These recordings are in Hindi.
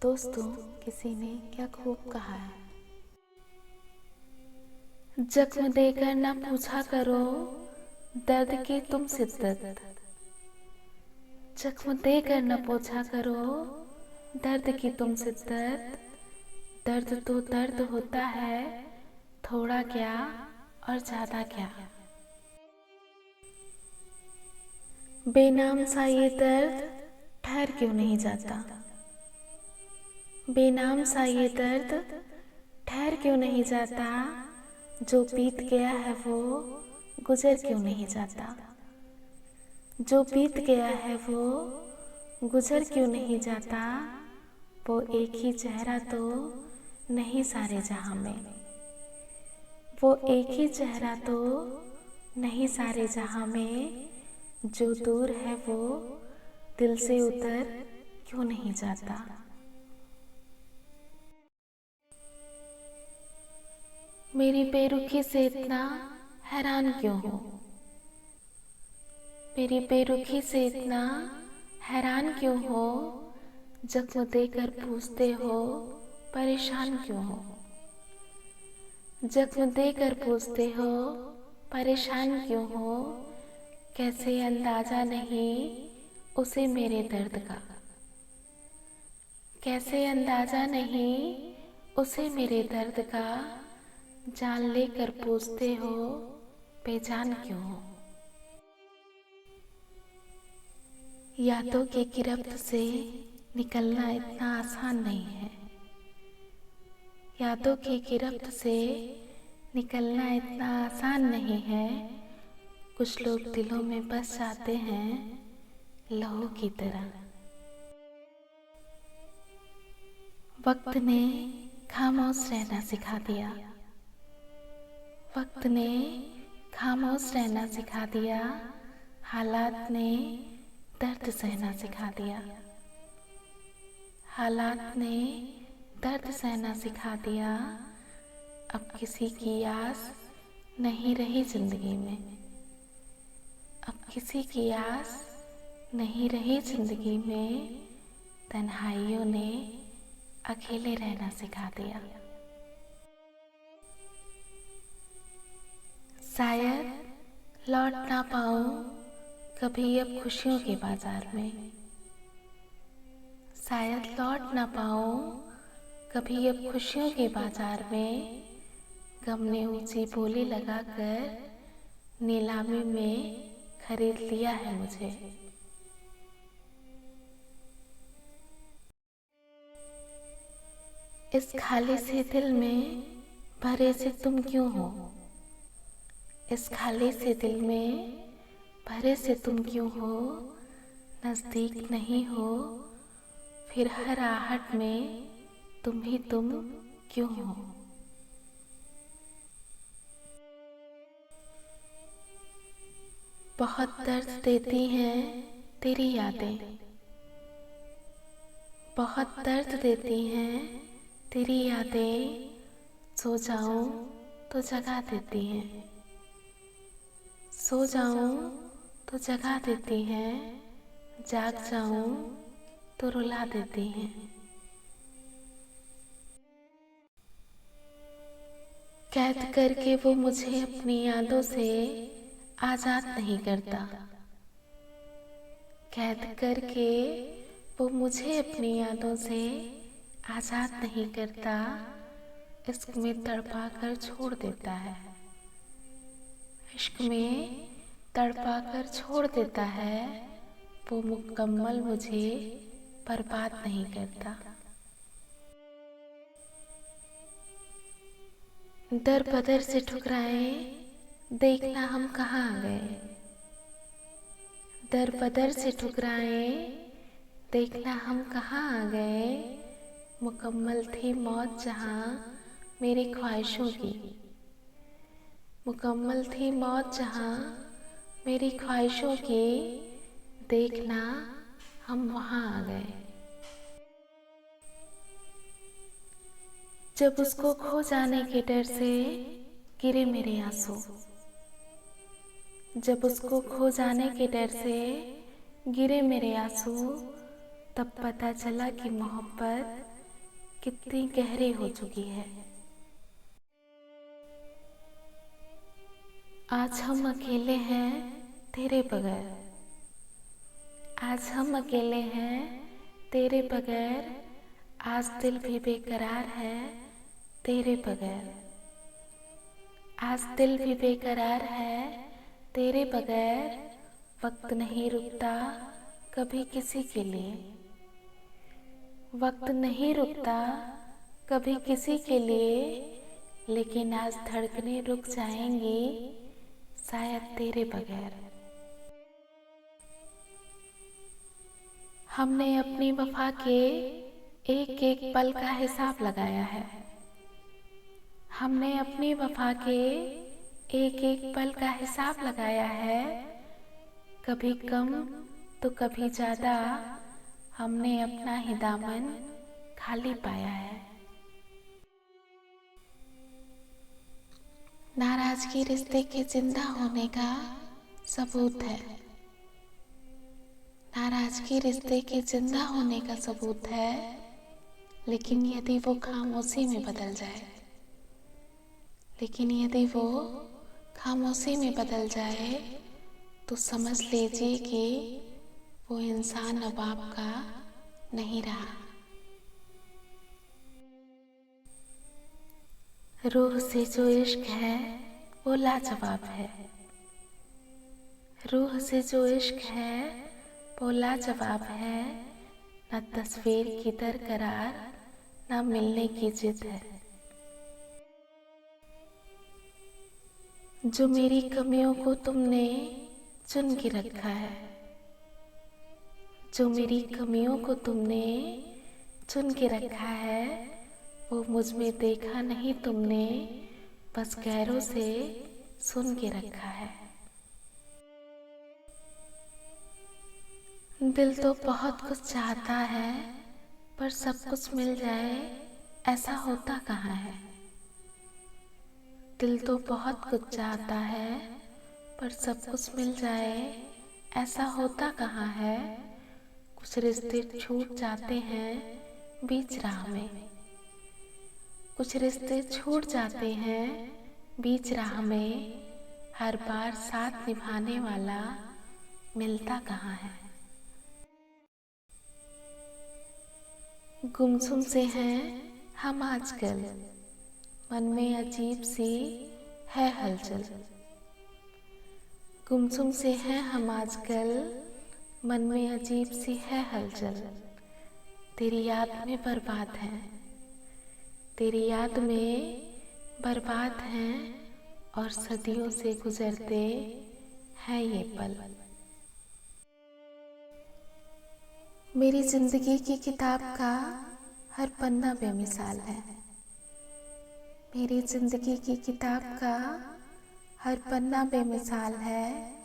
दोस्तों, किसी ने क्या खूब कहा है, जख्म देकर न पूछा करो दर्द की तुम शिद्दत। जख्म देकर न पूछा करो दर्द की तुम शिद्दत। दर्द तो दर्द होता है, थोड़ा क्या और ज्यादा क्या। बेनाम सा ये दर्द ठहर क्यों नहीं जाता। बेनाम सा ये दर्द ठहर क्यों नहीं जाता। जो बीत गया है वो गुजर क्यों नहीं जाता। जो बीत गया है वो गुजर क्यों नहीं जाता। वो एक ही चेहरा तो नहीं सारे जहां में। वो एक ही चेहरा तो नहीं सारे जहां में। जो दूर है वो दिल से उतर क्यों नहीं जाता। मेरी बेरुखी से इतना हैरान क्यों हो। मेरी बेरुखी से इतना हैरान क्यों हो। जख्म देकर पूछते हो परेशान क्यों हो। जख्म देकर पूछते हो परेशान क्यों हो। कैसे अंदाजा नहीं उसे मेरे दर्द का। कैसे अंदाजा नहीं उसे मेरे दर्द का। जान लेकर पूछते हो बेजान क्यों हो। यादों की गिरफ्त से निकलना इतना आसान नहीं है। यादों की गिरफ्त से निकलना इतना आसान नहीं है। कुछ लोग दिलों में बस जाते हैं लहू की तरह। वक्त ने खामोश रहना सिखा दिया। वक्त ने खामोश रहना सिखा दिया। हालात ने दर्द सहना सिखा दिया। हालात ने दर्द सहना सिखा दिया। अब किसी की आस नहीं रही जिंदगी में। अब किसी की आस नहीं रही जिंदगी में। तन्हाइयों ने अकेले रहना सिखा दिया। शायद लौट ना पाऊं कभी अब खुशियों के बाजार में। शायद लौट ना पाऊं कभी अब खुशियों के बाजार में। गम ने ऊंची बोली लगाकर नीलामी में खरीद लिया है मुझे। इस खाली से दिल में भरे से तुम क्यों हो। इस खाली से दिल में भरे से तुम क्यों हो। नजदीक नहीं हो फिर हर आहट में तुम ही तुम क्यों हो। बहुत दर्द देती हैं तेरी यादें। बहुत दर्द देती हैं तेरी यादें। सो जाऊं तो जगा देती हैं। सो जाऊं तो जगा देती हैं। जाग जाऊं तो रुला देती हैं। कैद करके वो मुझे अपनी यादों से आजाद नहीं करता। कैद करके वो मुझे अपनी यादों से आजाद नहीं करता। इश्क में तड़पा कर छोड़ देता है। इश्क में तड़पा कर छोड़ देता है। वो मुकम्मल मुझे बर्बाद नहीं करता। दर बदर से ठुकराए देखना हम कहाँ आ गए। दर बदर से ठुकराए देखना हम कहाँ आ गए। मुकम्मल थी मौत जहाँ मेरी ख्वाहिशों की। मुकम्मल थी मौत जहाँ मेरी ख्वाहिशों की। देखना हम वहाँ आ गए। जब उसको खो जाने के डर से गिरे मेरे आंसू। जब उसको खो जाने के डर से गिरे मेरे आंसू। तब पता चला कि मोहब्बत कितनी गहरी हो चुकी है। आज हम अकेले हैं तेरे बगैर, आज हम अकेले हैं तेरे बगैर, आज दिल भी बेकरार है तेरे बगैर, आज दिल भी बेकरार है तेरे बगैर। वक्त नहीं रुकता कभी किसी के लिए, वक्त नहीं रुकता कभी किसी के लिए, लेकिन आज धड़कनें रुक जाएंगी शायद तेरे बगैर। हमने अपनी वफा के एक एक पल का हिसाब लगाया है, हमने अपनी वफा के एक एक पल का हिसाब लगाया है। कभी कम तो कभी ज्यादा हमने अपना ही दामन खाली पाया है। नाराजगी रिश्ते के जिंदा होने का सबूत है, नाराजगी रिश्ते के जिंदा होने का सबूत है, लेकिन यदि वो खामोशी में बदल जाए, लेकिन यदि वो खामोशी में बदल जाए तो समझ लीजिए कि वो इंसान अब आपका नहीं रहा। रूह से जो इश्क है वो लाजवाब है, रूह से जो इश्क है वो लाजवाब है। न तस्वीर की दरकरार न मिलने की जिद है। जो मेरी कमियों को तुमने चुन के रखा है, जो मेरी कमियों को तुमने चुन के रखा है, वो मुझ में देखा नहीं तुमने, बस गैरों से सुन के रखा है। दिल तो बहुत कुछ चाहता है, पर सब कुछ मिल जाए ऐसा होता कहाँ है। दिल तो बहुत कुछ चाहता है, पर सब कुछ मिल जाए ऐसा होता कहाँ है। कुछ रिश्ते छूट जाते हैं बीच राह में, कुछ रिश्ते छूट जाते हैं बीच राह में, हर बार साथ निभाने वाला मिलता कहाँ है। गुमसुम से हैं हम आजकल, मन में अजीब सी है हलचल। गुमसुम से हैं हम आजकल, मन में अजीब सी है हलचल। तेरी याद में बर्बाद हैं, तेरी याद में बर्बाद हैं, और सदियों से गुजरते हैं ये पल। मेरी जिंदगी की किताब का हर पन्ना बेमिसाल है, मेरी जिंदगी की किताब का हर पन्ना बेमिसाल है।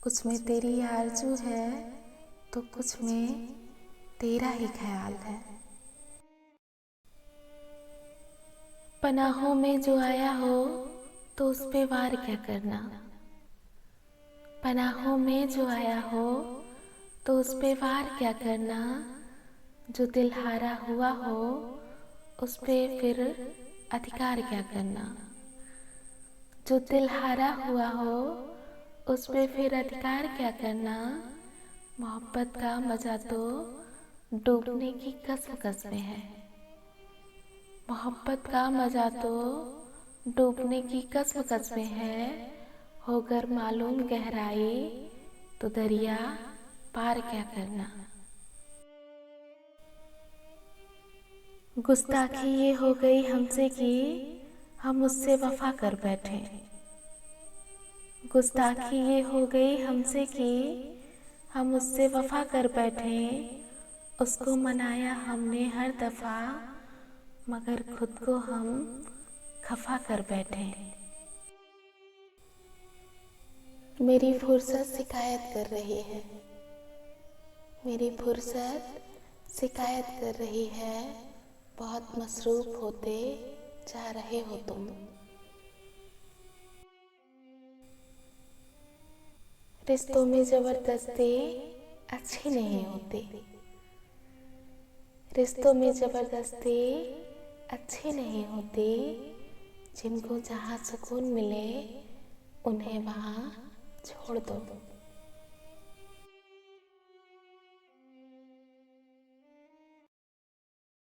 कुछ में तेरी आरज़ू है तो कुछ में तेरा ही ख्याल है। पनाहों में जो आया हो तो उस पे वार क्या करना, पनाहों में जो आया हो तो उस पे वार क्या करना। जो दिल हारा हुआ हो उस पे फिर अधिकार क्या करना, जो दिल हारा हुआ हो उस पे फिर अधिकार क्या करना। मोहब्बत का मजा तो डूबने की कसम में है, मोहब्बत का मजा तो डूबने की कसम में है। होकर मालूम गहराई तो दरिया पार क्या करना। गुस्ताखी ये हो गई हमसे कि हम उससे वफा कर बैठे, गुस्ताखी ये हो गई हमसे कि हम उससे वफा कर बैठे। उसको मनाया हमने हर दफा, मगर खुद को हम खफा कर बैठे। मेरी फुर्सत शिकायत कर रही है, मेरी फुर्सत शिकायत कर रही है। बहुत मसरूफ होते जा रहे हो तुम। रिश्तों में जबरदस्ती अच्छी नहीं होती, रिश्तों में जबरदस्ती अच्छी नहीं होती। जिनको जहाँ सुकून मिले उन्हें वहाँ छोड़ दो।